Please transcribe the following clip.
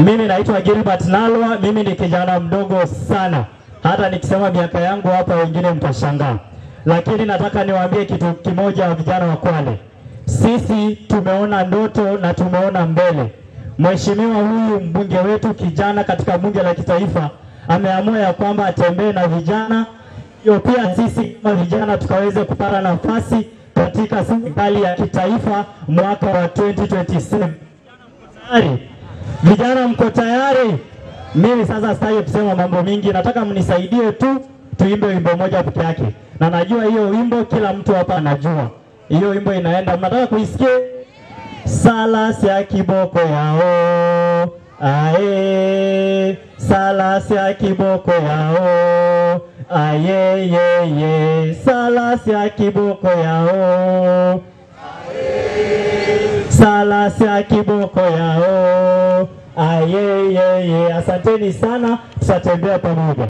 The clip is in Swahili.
Mimi naitwa Gilbert Nalwa, mimi ni kijana mdogo sana. Hata nikisema miaka yangu hapa wengine mtashangaa. Lakini nataka niwaambie kitu kimoja wa vijana wa Kwale. Sisi tumeona ndoto na tumeona mbele. Mheshimiwa huyu mbunge wetu kijana katika bunge la kitaifa ameamua ya kwamba atembee na vijana. Hiyo pia sisi kama vijana tukaweze kupata nafasi katika serikali ya kitaifa mwaka wa 2027. Vijana mko tayari? Mimi sasa sitaki kusema mambo mingi, nataka mnisaidie tu tuimbe wimbo moja peke yake. Na najua hiyo wimbo kila mtu hapa anajua. Hiyo wimbo inaenda, mnataka kuisikia? Salasi ya kiboko yao, ae, salasi ya kiboko yao, aye ye ye, salasi ya kiboko yao, aye, salasi ya kiboko yao, aye ye ye. Asanteni sana, tutatembea pamoja.